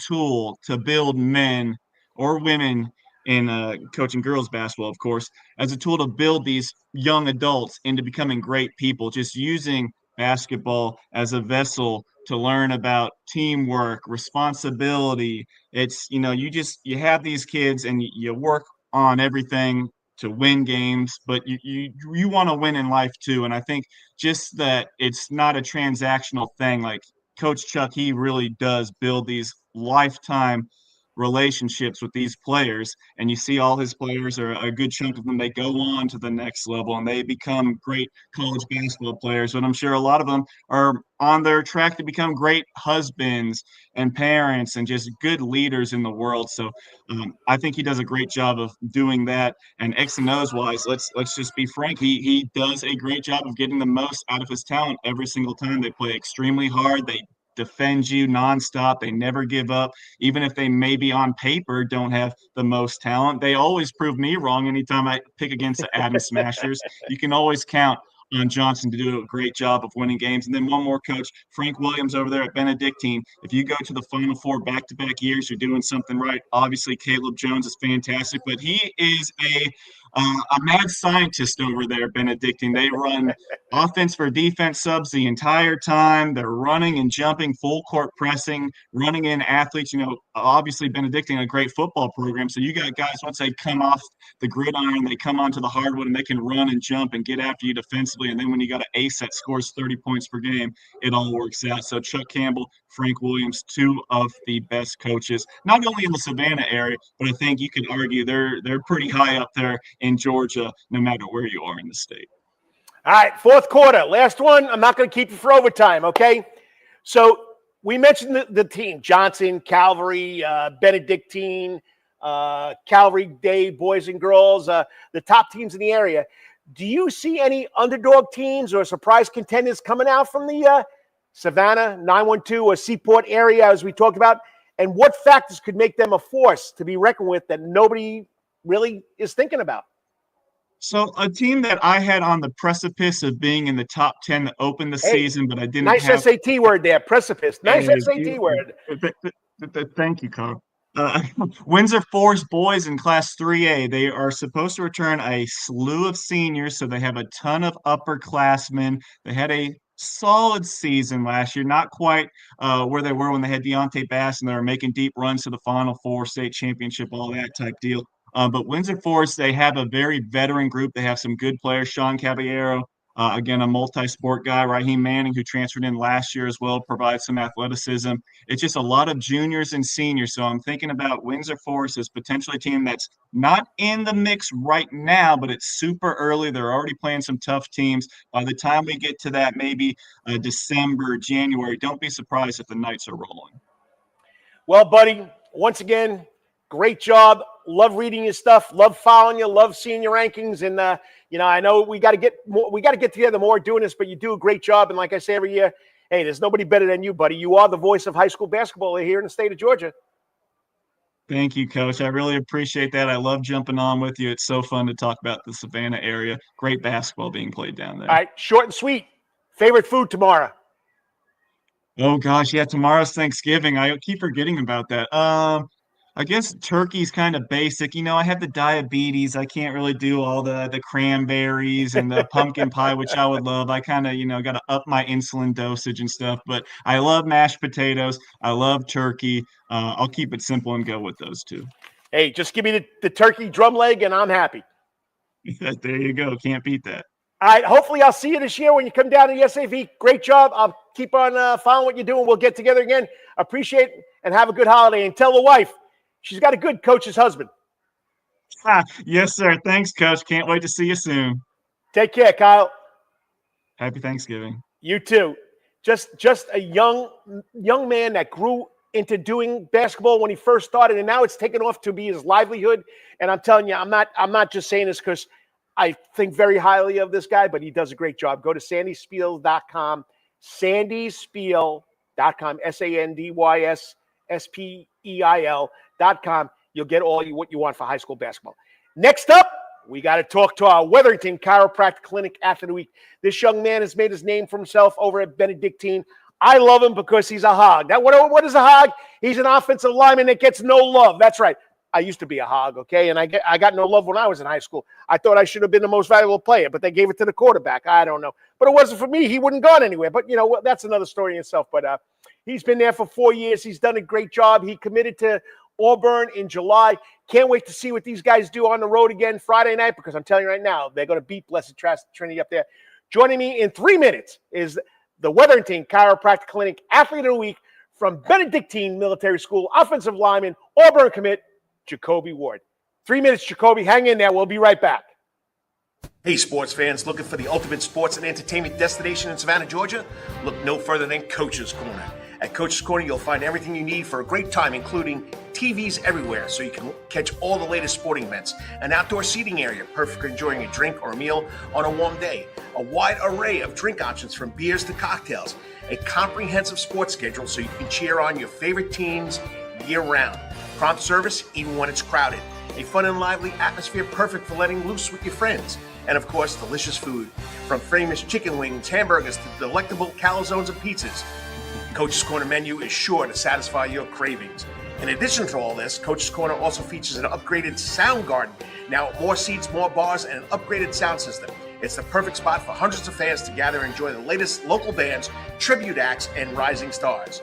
tool to build men or women in coaching girls basketball, of course, as a tool to build these young adults into becoming great people, just using basketball as a vessel to learn about teamwork, responsibility. It's, you have these kids and you work on everything to win games, but you want to win in life too. And I think just that it's not a transactional thing. Like Coach Chuck, he really does build these lifetime relationships with these players, and you see all his players, or a good chunk of them, they go on to the next level and they become great college basketball players. But I'm sure a lot of them are on their track to become great husbands and parents and just good leaders in the world. So I think he does a great job of doing that. And X and O's wise, let's just be frank. He does a great job of getting the most out of his talent every single time. They play extremely hard. They defend you nonstop. They never give up. Even if they maybe on paper don't have the most talent, they always prove me wrong anytime I pick against the Adam Smashers. You can always count on Johnson to do a great job of winning games. And then one more coach, Frank Williams over there at Benedictine. If you go to the Final Four back-to-back years, you're doing something right. Obviously, Caleb Jones is fantastic, but he is a mad scientist over there, Benedictine. They run offense for defense subs the entire time. They're running and jumping, full court pressing, running in athletes. Obviously Benedictine, a great football program. So you got guys, once they come off the gridiron, they come onto the hardwood and they can run and jump and get after you defensively. And then when you got an ace that scores 30 points per game, it all works out. So Chuck Campbell, Frank Williams, two of the best coaches, not only in the Savannah area, but I think you could argue they're pretty high up there in Georgia, no matter where you are in the state. All right, fourth quarter, last one. I'm not going to keep you for overtime, okay? So we mentioned the team, Johnson, Calvary, Benedictine, Calvary Day, boys and girls, the top teams in the area. Do you see any underdog teams or surprise contenders coming out from the Savannah, 912, or Seaport area, as we talked about? And what factors could make them a force to be reckoned with that nobody really is thinking about? So a team that I had on the precipice of being in the top 10 to open the season, but I didn't nice have... SAT word there, precipice. Nice SAT word. Thank you, Carl. Windsor Forest boys in Class 3A, they are supposed to return a slew of seniors, so they have a ton of upperclassmen. They had a solid season last year, not quite where they were when they had Deontay Bass and they were making deep runs to the Final Four, state championship, all that type deal. But Windsor Forest, they have a very veteran group. They have some good players. Sean Caballero, again, a multi-sport guy. Raheem Manning, who transferred in last year as well, provides some athleticism. It's just a lot of juniors and seniors. So I'm thinking about Windsor Forest as potentially a team that's not in the mix right now, but it's super early. They're already playing some tough teams. By the time we get to that, maybe December, January, don't be surprised if the Knights are rolling. Well, buddy, once again, great job. Love reading your stuff. Love following you. Love seeing your rankings. And I know we got to get more. We got to get together more doing this. But you do a great job. And like I say every year, hey, there's nobody better than you, buddy. You are the voice of high school basketball here in the state of Georgia. Thank you, Coach. I really appreciate that. I love jumping on with you. It's so fun to talk about the Savannah area. Great basketball being played down there. All right, short and sweet. Favorite food tomorrow? Oh gosh, yeah, tomorrow's Thanksgiving. I keep forgetting about that. I guess turkey's kind of basic. I have the diabetes. I can't really do all the cranberries and the pumpkin pie, which I would love. I kind of, got to up my insulin dosage and stuff. But I love mashed potatoes. I love turkey. I'll keep it simple and go with those two. Hey, just give me the turkey drum leg and I'm happy. There you go. Can't beat that. All right, hopefully I'll see you this year when you come down to the SAV. Great job. I'll keep on following what you're doing. We'll get together again. Appreciate it and have a good holiday. And tell the wife she's got a good coach's husband. Yes, sir. Thanks, Coach. Can't wait to see you soon. Take care, Kyle. Happy Thanksgiving. You too. Just a young man that grew into doing basketball when he first started, and now it's taken off to be his livelihood. And I'm telling you, I'm not just saying this because I think very highly of this guy, but he does a great job. Go to sandyspiel.com, sandyspiel.com, SANDYSSPEIL.com. You'll get what you want for high school basketball. Next up, we got to talk to our Wetherington Chiropractic Clinic Athlete of the Week. This young man has made his name for himself over at Benedictine. I love him because he's a hog. Now, what is a hog? He's an offensive lineman that gets no love. That's right. I used to be a hog, okay? And I got no love when I was in high school. I thought I should have been the most valuable player, but they gave it to the quarterback. I don't know. But it wasn't for me. He wouldn't gone anywhere. But, that's another story in itself. But he's been there for 4 years. He's done a great job. He committed to Auburn in July. Can't wait to see what these guys do on the road again Friday night, because I'm telling you right now, they're going to beat Blessed Trinity up there. Joining me in 3 minutes is the Wetherington Chiropractic Clinic Athlete of the Week, from Benedictine Military School, offensive lineman, Auburn commit, Jacobe Ward. 3 minutes, Jacobe. Hang in there. We'll be right back. Hey, sports fans, looking for the ultimate sports and entertainment destination in Savannah, Georgia? Look no further than Coach's Corner. At Coach's Corner, you'll find everything you need for a great time, including TVs everywhere so you can catch all the latest sporting events, an outdoor seating area, perfect for enjoying a drink or a meal on a warm day, a wide array of drink options from beers to cocktails, a comprehensive sports schedule so you can cheer on your favorite teams year-round, prompt service even when it's crowded, a fun and lively atmosphere perfect for letting loose with your friends, and of course, delicious food, from famous chicken wings, hamburgers to delectable calzones and pizzas. Coach's Corner menu is sure to satisfy your cravings. In addition to all this, Coach's Corner also features an upgraded sound garden, now more seats, more bars, and an upgraded sound system. It's the perfect spot for hundreds of fans to gather and enjoy the latest local bands, tribute acts, and rising stars.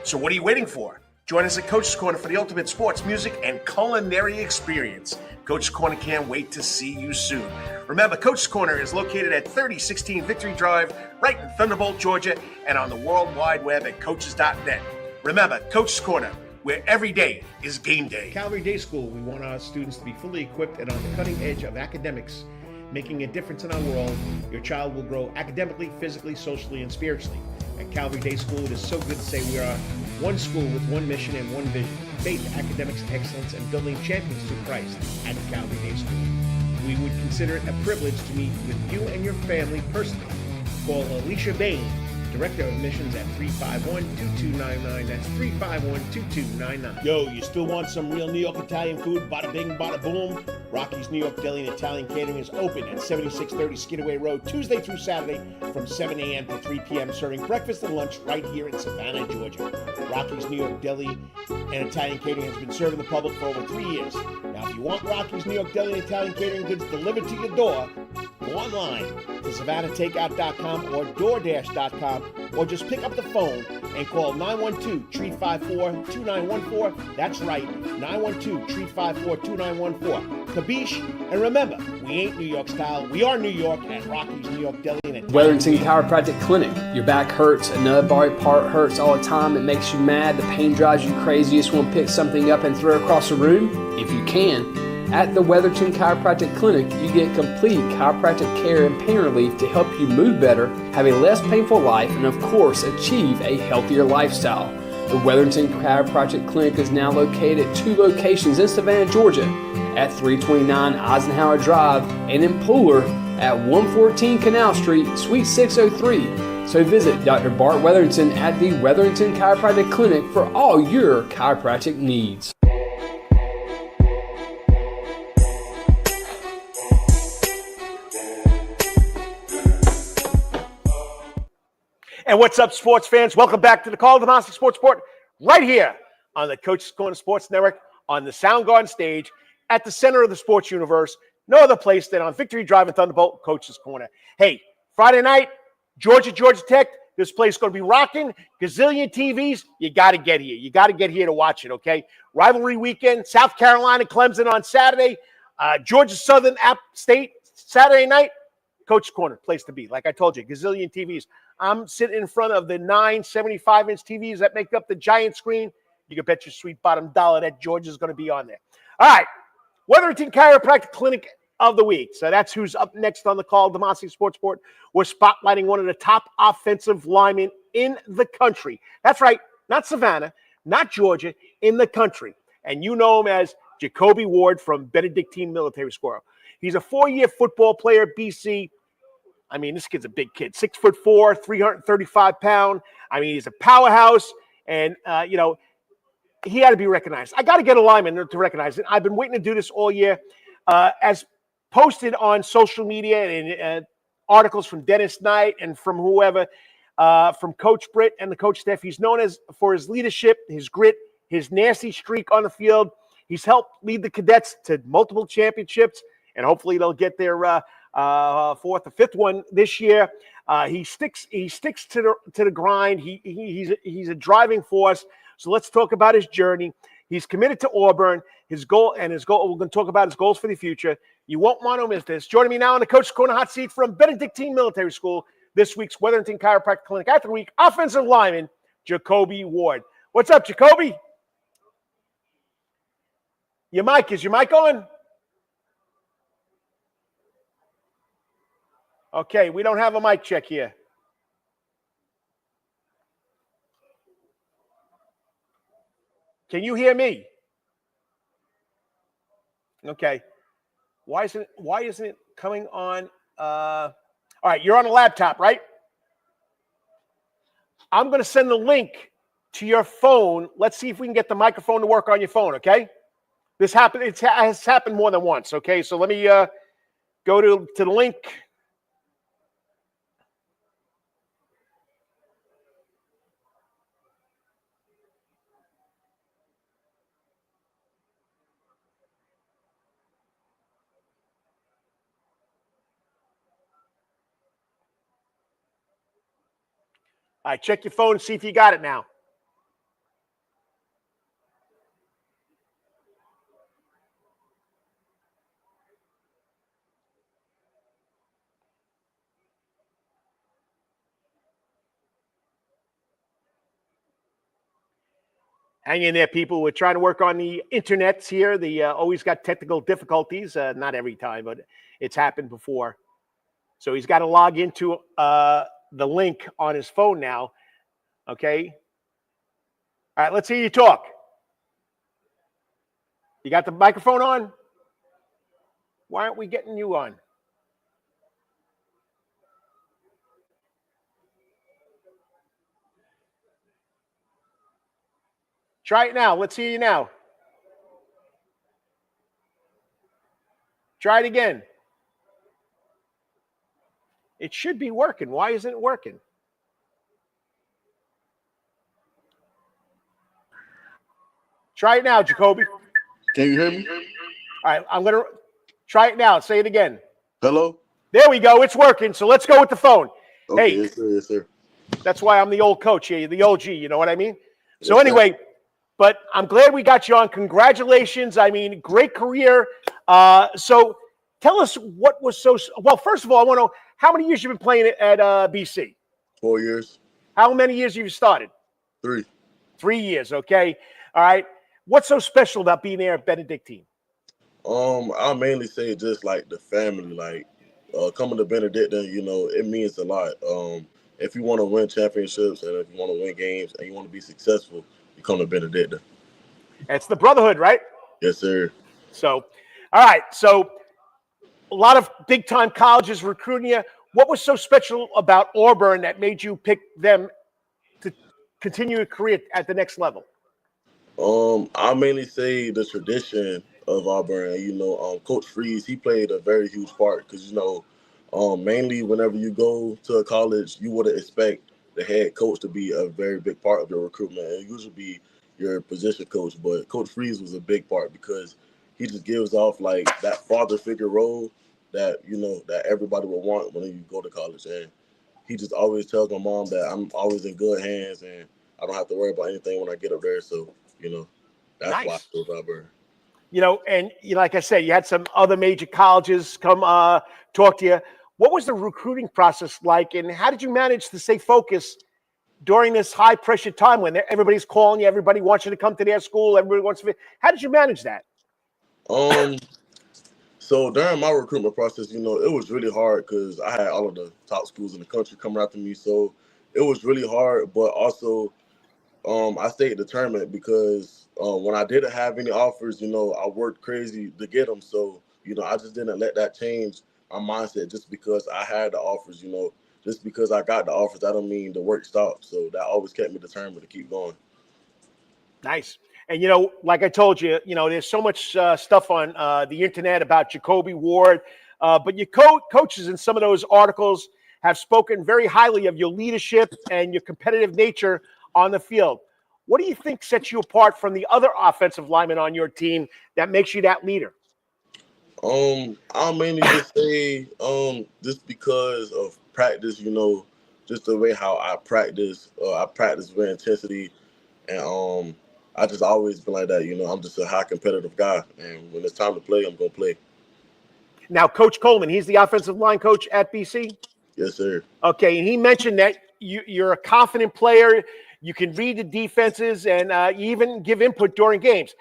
So what are you waiting for? Join us at Coach's Corner for the ultimate sports, music, and culinary experience. Coach's Corner can't wait to see you soon. Remember, Coach's Corner is located at 3016 Victory Drive, right in Thunderbolt, Georgia, and on the World Wide Web at coaches.net. Remember, Coach's Corner, where every day is game day. Calvary Day School, we want our students to be fully equipped and on the cutting edge of academics, making a difference in our world. Your child will grow academically, physically, socially, and spiritually. At Calvary Day School, it is so good to say we are one school with one mission and one vision: faith, academics, excellence, and building champions through Christ at Calvary Day School. We would consider it a privilege to meet with you and your family personally. Call Alicia Bain, Director of Admissions, at 351-2299. That's 351-2299. Yo, you still want some real New York Italian food? Bada bing, bada boom. Rocky's New York Deli and Italian Catering is open at 7630 Skidaway Road, Tuesday through Saturday from 7 a.m. to 3 p.m., serving breakfast and lunch right here in Savannah, Georgia. Rocky's New York Deli and Italian Catering has been serving the public for over 3 years. Now, if you want Rocky's New York Deli and Italian Catering goods delivered to your door, go online to SavannahTakeout.com or DoorDash.com, or just pick up the phone and call 912-354-2914. That's right, 912-354-2914. Kabish, and remember, we ain't New York style. We are New York at Rocky's New York Deli and Wetherington Chiropractic Clinic. Your back hurts, another body part hurts all the time. It makes you mad. The pain drives you crazy. You just want to pick something up and throw it across the room. If you can, at the Wetherington Chiropractic Clinic, you get complete chiropractic care and pain relief to help you move better, have a less painful life, and of course, achieve a healthier lifestyle. The Wetherington Chiropractic Clinic is now located at 2 locations in Savannah, Georgia, at 329 Eisenhower Drive and in Pooler at 114 Canal Street, Suite 603. So visit Dr. Bart Wetherington at the Wetherington Chiropractic Clinic for all your chiropractic needs. And what's up, sports fans? Welcome back to the Karl DeMasi Sports Report, right here on the Coach's Corner Sports Network, on the Soundgarden stage, at the center of the sports universe. No other place than on Victory Drive in Thunderbolt, Coach's Corner. Hey, Friday night, Georgia Tech. This place is going to be rocking. Gazillion TVs. You got to get here. You got to get here to watch it, okay? Rivalry weekend, South Carolina, Clemson on Saturday. Georgia Southern App State, Saturday night. Coach's Corner, place to be. Like I told you, gazillion TVs. I'm sitting in front of the 9 75-inch TVs that make up the giant screen. You can bet your sweet bottom dollar that Georgia's going to be on there. All right, Wetherington Chiropractic Clinic of the week. So that's who's up next on the Karl DeMasi Sports Report. We're spotlighting one of the top offensive linemen in the country. That's right, not Savannah, not Georgia, in the country. And you know him as Jacobe Ward from Benedictine Military School. He's a 4-year football player at BC. I mean, this kid's a big kid, 6'4", 335 pound. I mean, he's a powerhouse, and he had to be recognized. I got to get a lineman to recognize it. I've been waiting to do this all year. As posted on social media and articles from Dennis Knight and from whoever, from Coach Britt and the coach staff, he's known for his leadership, his grit, his nasty streak on the field. He's helped lead the cadets to multiple championships, and hopefully they'll get their 4th or 5th one this year. He sticks to the grind. He's a driving force. So let's talk about his journey. He's committed to Auburn. His goal. We're going to talk about his goals for the future. You won't want to miss this. Joining me now on the Coach's Corner hot seat from Benedictine Military School, this week's Wetherington Chiropractic Clinic after the week, offensive lineman Jacobe Ward. What's up, Jacobe? Is your mic on? Okay, we don't have a mic check here. Can you hear me? Okay. Why isn't it coming on? All right, you're on a laptop, right? I'm going to send the link to your phone. Let's see if we can get the microphone to work on your phone, okay? This happened. It has happened more than once, okay? So let me go to the link. All right, check your phone and see if you got it now. Hang in there, people. We're trying to work on the internets here. The always got technical difficulties. Not every time, but it's happened before. So he's got to log into the link on his phone now. Okay. All right, let's hear you talk. You got the microphone on? Why aren't we getting you on? Try it now. Let's hear you now. Try it again. It should be working. Why isn't it working? Try it now, Jacobe. Can you hear me? All right, I'm going to try it now. Say it again. Hello? There we go. It's working. So let's go with the phone. Okay, Hey, yes, sir, yes, sir. that's why I'm the old coach here, the OG. You know what I mean? So Yes, anyway, but I'm glad we got you on. Congratulations. I mean, great career. So tell us what was so – well, first of all, I want to know how many years you've been playing at BC? 4 years. How many years have you started? 3. 3 years, okay. All right. What's so special about being there at Benedictine? I'll mainly say just like the family, like coming to Benedictine, you know, it means a lot. If you want to win championships and if you want to win games and you want to be successful, you come to Benedictine. It's the brotherhood, right? Yes, sir. So, all right. So a lot of big-time colleges recruiting you. What was so special about Auburn that made you pick them to continue your career at the next level? I'll mainly say the tradition of Auburn. You know, Coach Freeze, he played a very huge part because, you know, mainly whenever you go to a college, you wouldn't expect the head coach to be a very big part of your recruitment. It usually be your position coach, but Coach Freeze was a big part because he just gives off like that father figure role that, you know, that everybody would want when you go to college. And he just always tells my mom that I'm always in good hands and I don't have to worry about anything when I get up there. So, you know, that's Nice. why I chose Auburn. You know, and like I said, you had some other major colleges come talk to you. What was the recruiting process like, and how did you manage to stay focused during this high-pressure time when everybody's calling you, everybody wants you to come to their school, everybody wants to – how did you manage that? So during my recruitment process, you know, it was really hard because I had all of the top schools in the country coming after me. So it was really hard, but also I stayed determined because when I didn't have any offers, you know, I worked crazy to get them. So, you know, I just didn't let that change my mindset just because I had the offers, you know. Just because I got the offers, that don't mean the work stopped. So that always kept me determined to keep going. Nice. And, you know, like I told you, you know, there's so much stuff on the internet about Jacobe Ward. But your coaches in some of those articles have spoken very highly of your leadership and your competitive nature on the field. What do you think sets you apart from the other offensive linemen on your team that makes you that leader? I'll mainly just say just because of practice, you know, just the way how I practice with intensity, and I just always been like that, you know. I'm just a high competitive guy, and when it's time to play, I'm gonna play. Now, Coach Coleman, he's the offensive line coach at BC? Yes, sir. Okay, and he mentioned that you're a confident player. You can read the defenses and you even give input during games.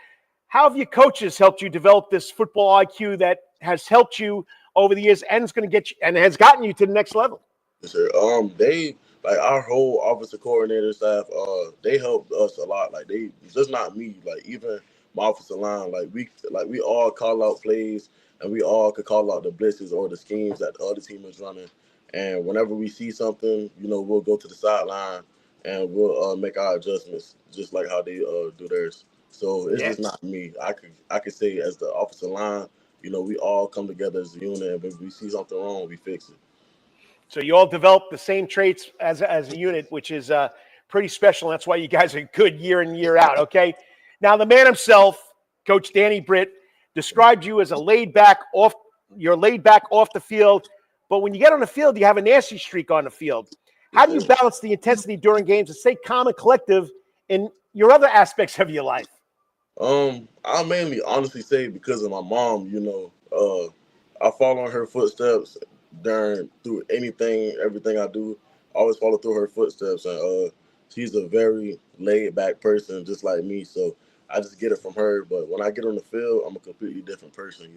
How have your coaches helped you develop this football IQ that has helped you over the years and is going to get you and has gotten you to the next level? Yes, sir. They like our whole offensive coordinator staff. They helped us a lot. Like they just not me. Like even my offensive line. We all call out plays and we all could call out the blitzes or the schemes that the other team is running. And whenever we see something, we'll go to the sideline and we'll make our adjustments just like how they do theirs. So it's just not me. I could say as the offensive line, we all come together as a unit, and if we see something wrong, we fix it. So you all develop the same traits as a unit, which is pretty special. That's why you guys are good year in, year out, okay? Now, the man himself, Coach Danny Britt, described you as you're laid back off the field, but when you get on the field, you have a nasty streak on the field. How do you balance the intensity during games and stay calm and collective in your other aspects of your life? I mainly honestly say because of my mom, I follow in her footsteps through everything I do. I always follow through her footsteps, and she's a very laid back person, just like me. So I just get it from her. But when I get on the field, I'm a completely different person.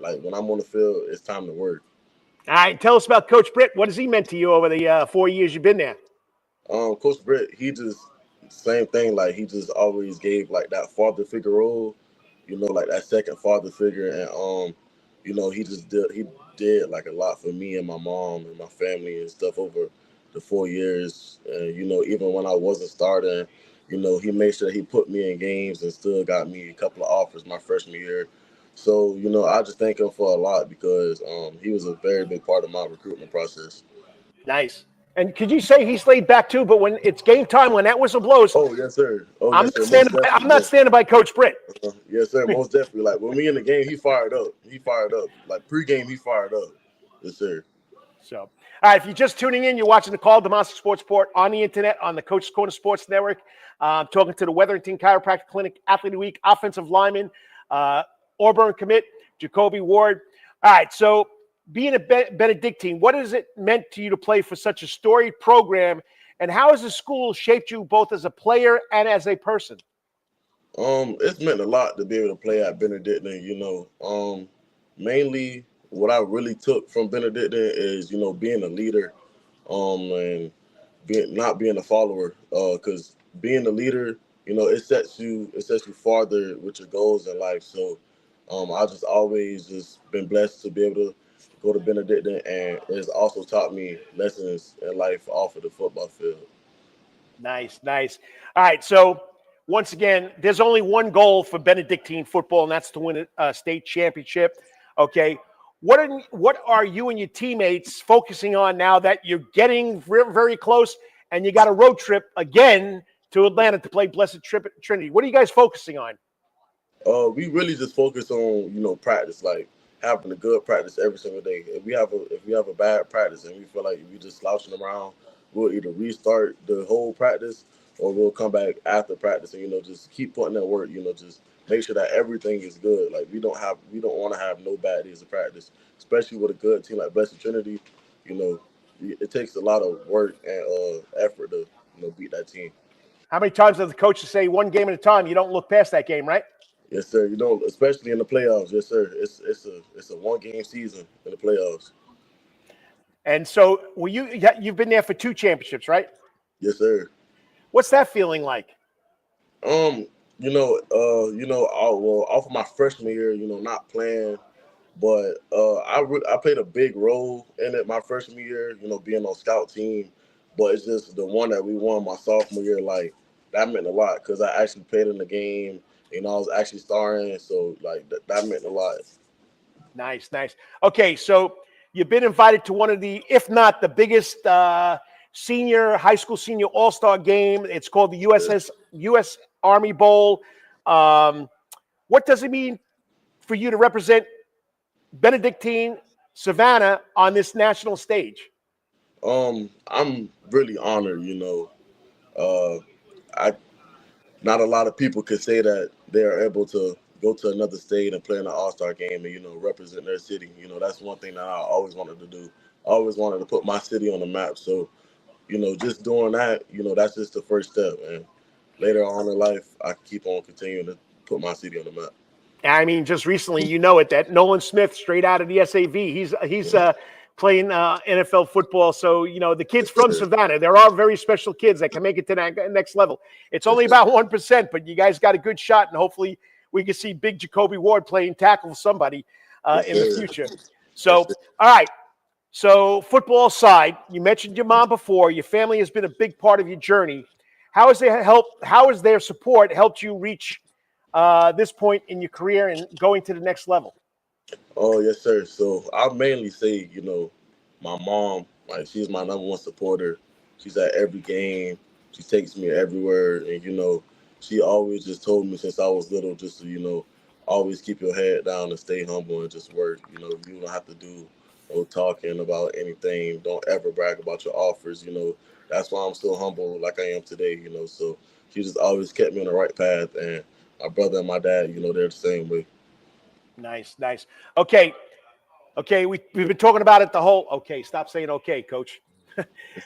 Like when I'm on the field, it's time to work. All right, tell us about Coach Britt. What has he meant to you over the 4 years you've been there? Coach Britt, he just same thing. Like he just always gave like that father figure role, like that second father figure, and he did like a lot for me and my mom and my family and stuff over the 4 years. And even when I wasn't starting, he made sure he put me in games and still got me a couple of offers my freshman year. So I just thank him for a lot because he was a very big part of my recruitment process. Nice. And could you say he's laid back too? But when it's game time, when that whistle blows, oh yes sir, I'm not standing by Coach Britt. Yes sir, most definitely. Like when we in the game, he fired up. Like pregame, he fired up. Yes sir. So, all right, if you're just tuning in, you're watching the Karl DeMasi Sports Report on the internet on the Coach's Corner Sports Network. Talking to the Wetherington Chiropractic Clinic Athlete of the Week offensive lineman, Auburn commit Jacobe Ward. All right, so being a Benedictine, what has it meant to you to play for such a storied program, and how has the school shaped you both as a player and as a person? It's meant a lot to be able to play at Benedictine. Mainly what I really took from Benedictine is being a leader, and not being a follower. Because being a leader, it sets you farther with your goals in life. So, I just always just been blessed to be able to go to Benedictine, and it's also taught me lessons in life off of the football field. Nice. All right, so once again, there's only one goal for Benedictine football, and that's to win a state championship. Okay, what are you and your teammates focusing on now that you're getting very, very close, and you got a road trip again to Atlanta to play Blessed Trinity? What are you guys focusing on? We really just focus on practice, like having a good practice every single day. If we have a bad practice and we feel like we just slouching around, we'll either restart the whole practice or we'll come back after practice and just keep putting in work. Just make sure that everything is good. Like we don't want to have no bad days of practice, especially with a good team like Blessed Trinity. It takes a lot of work and effort to beat that team. How many times does the coaches say one game at a time? You don't look past that game, right? Yes, sir. Especially in the playoffs. Yes, sir. It's a one-game season in the playoffs. And so, you've been there for 2 championships, right? Yes, sir. What's that feeling like? Off of my freshman year, not playing, but I played a big role in it my freshman year. Being on scout team, but it's just the one that we won my sophomore year. Like that meant a lot because I actually played in the game. I was actually starring, so like that meant a lot. Nice. Okay, so you've been invited to one of the, if not the biggest high school senior all-star game. It's called the U.S. Army Bowl. What does it mean for you to represent Benedictine, Savannah on this national stage? I'm really honored. Not a lot of people could say that they are able to go to another state and play in an all-star game and, represent their city. That's one thing that I always wanted to do. I always wanted to put my city on the map. So just doing that, that's just the first step. And later on in life, I keep on continuing to put my city on the map. I mean, just recently, that Nolan Smith, straight out of the SAV, he's playing NFL football. So, the kids from Savannah, there are very special kids that can make it to that next level. It's only about 1%, but you guys got a good shot, and hopefully we can see big Jacobe Ward playing tackle with somebody in the future. So, all right. So, football aside, you mentioned your mom before. Your family has been a big part of your journey. How has their support helped you reach this point in your career and going to the next level? Oh, yes, sir. So I mainly say, my mom, she's my number one supporter. She's at every game. She takes me everywhere. And, she always just told me since I was little just to, always keep your head down and stay humble and just work. You don't have to do no talking about anything. Don't ever brag about your offers. That's why I'm still humble like I am today, So she just always kept me on the right path. And my brother and my dad, they're the same way. Nice. Okay, we've been talking about it the whole – okay, stop saying okay, Coach.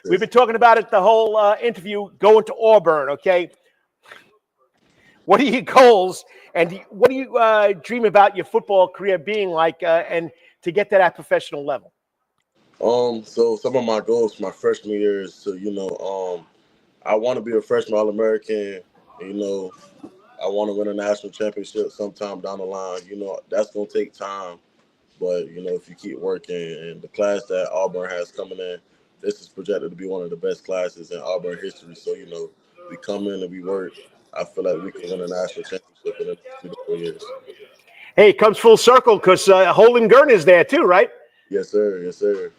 We've been talking about it the whole interview, going to Auburn, okay? What are your goals, and what do you dream about your football career being like and to get to that professional level? So some of my goals for my freshman year is to, I want to be a freshman All-American. I want to win a national championship sometime down the line. That's going to take time. But, if you keep working, and the class that Auburn has coming in, this is projected to be one of the best classes in Auburn history. So, we come in and we work. I feel like we can win a national championship in the next 2 to 4 years. Hey, it comes full circle because Holden Gurn is there too, right? Yes, sir. Yes, sir.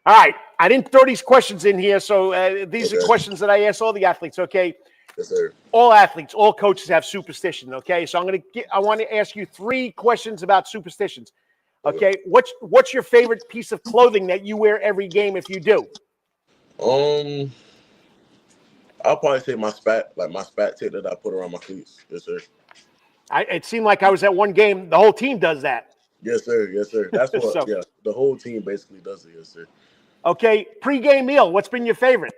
All right. I didn't throw these questions in here, so these are questions that I ask all the athletes, okay? Yes, sir. All athletes, all coaches have superstition, okay? So I want to ask you 3 questions about superstitions. Okay, what's your favorite piece of clothing that you wear every game if you do? I'll probably say my spat tape that I put around my cleats. Yes, sir. It seemed like I was at one game. The whole team does that. Yes, sir. Yes, sir. That's what. Yeah, the whole team basically does it. Yes, sir. Okay, pre-game meal. What's been your favorite?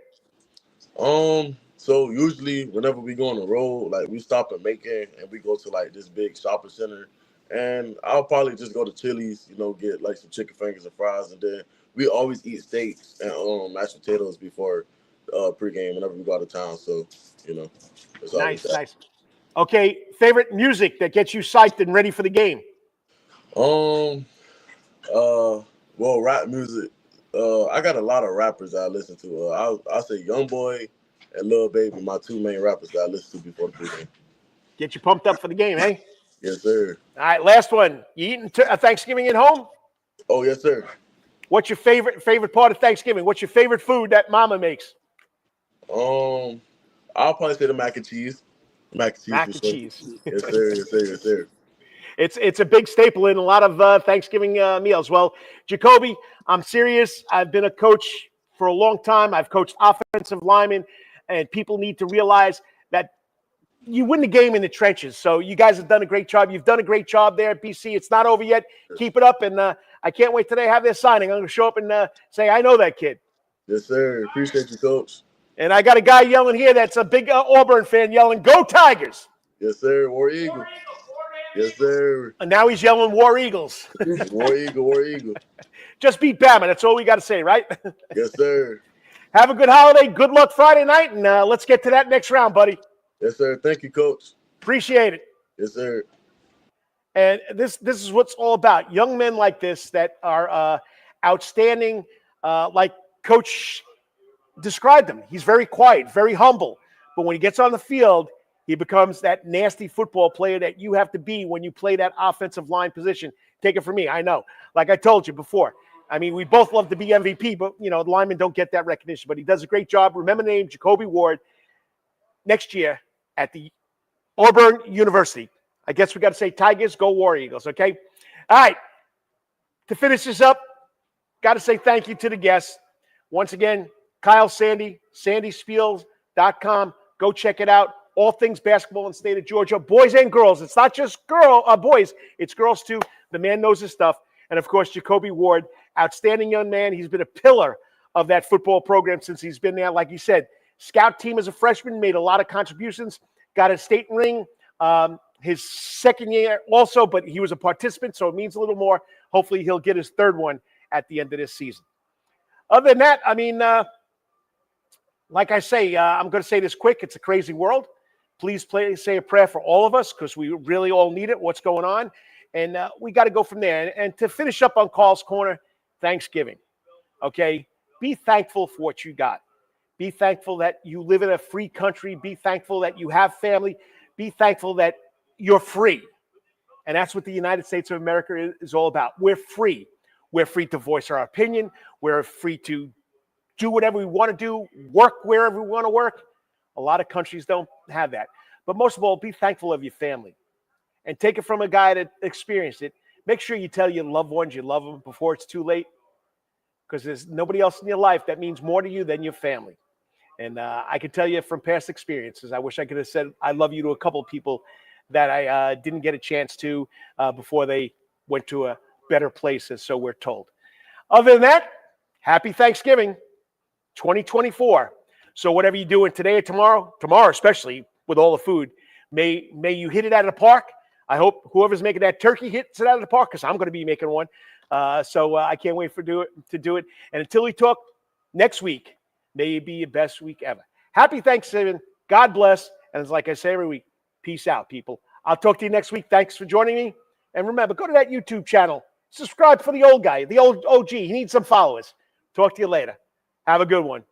So usually whenever we go on the road, we stop at Macon and we go to this big shopping center, and I'll probably just go to Chili's, get some chicken fingers and fries, and then we always eat steaks and mashed potatoes before pregame whenever we go out of town. So it's nice. Okay, favorite music that gets you psyched and ready for the game? Well, rap music. I got a lot of rappers that I listen to. I'll say YoungBoy and Lil Baby, my 2 main rappers that I listen to before the pregame. Get you pumped up for the game, eh? Yes, sir. All right, last one. You eating Thanksgiving at home? Oh, yes, sir. What's your favorite part of Thanksgiving? What's your favorite food that Mama makes? I'll probably say the mac and cheese. Mac and cheese. Yes, sir. Yes, sir. Yes, sir. It's a big staple in a lot of Thanksgiving meals. Well, Jacobe, I'm serious. I've been a coach for a long time. I've coached offensive linemen, and people need to realize that you win the game in the trenches. So you guys have done a great job. You've done a great job there at BC. It's not over yet. Keep it up, and I can't wait till they have their signing. I'm going to show up and say, I know that kid. Yes, sir. Appreciate you, Coach. And I got a guy yelling here that's a big Auburn fan yelling, "Go Tigers!" Yes, sir. War Eagle. Yes, sir. And now he's yelling War Eagles. War Eagle, War Eagle. Just beat Bama. That's all we got to say, right? Yes, sir. Have a good holiday. Good luck Friday night, and let's get to that next round, buddy. Yes, sir. Thank you, Coach. Appreciate it. Yes, sir. And this is what's all about. Young men like this that are outstanding, like Coach described him. He's very quiet, very humble. But when he gets on the field, he becomes that nasty football player that you have to be when you play that offensive line position. Take it from me. I know. Like I told you before. I mean, we both love to be MVP, but, the linemen don't get that recognition. But he does a great job. Remember the name, Jacobe Ward, next year at the Auburn University. I guess we got to say Tigers, go War Eagles, okay? All right. To finish this up, got to say thank you to the guests. Once again, Kyle Sandy, sandyspiel.com. Go check it out. All things basketball in the state of Georgia, boys and girls. It's not just boys, it's girls too. The man knows his stuff. And, of course, Jacobe Ward, outstanding young man. He's been a pillar of that football program since he's been there. Like you said, scout team as a freshman, made a lot of contributions, got a state ring his second year also, but he was a participant, so it means a little more. Hopefully he'll get his third one at the end of this season. Other than that, I mean, like I say, I'm going to say this quick. It's a crazy world. Please say a prayer for all of us because we really all need it, what's going on. And we got to go from there. And to finish up on Carl's Corner, Thanksgiving. Okay? Be thankful for what you got. Be thankful that you live in a free country. Be thankful that you have family. Be thankful that you're free. And that's what the United States of America is all about. We're free. We're free to voice our opinion. We're free to do whatever we want to do, work wherever we want to work. A lot of countries don't have that. But most of all, be thankful of your family. And take it from a guy that experienced it. Make sure you tell your loved ones you love them before it's too late. Because there's nobody else in your life that means more to you than your family. And I can tell you from past experiences, I wish I could have said I love you to a couple of people that I didn't get a chance to before they went to a better place, and so we're told. Other than that, happy Thanksgiving 2024. So whatever you're doing today or tomorrow especially with all the food, may you hit it out of the park. I hope whoever's making that turkey hits it out of the park because I'm going to be making one. So I can't wait to do it. And until we talk next week, may it be your best week ever. Happy Thanksgiving. God bless. And it's like I say every week, peace out, people. I'll talk to you next week. Thanks for joining me. And remember, go to that YouTube channel. Subscribe for the old guy, the old OG. He needs some followers. Talk to you later. Have a good one.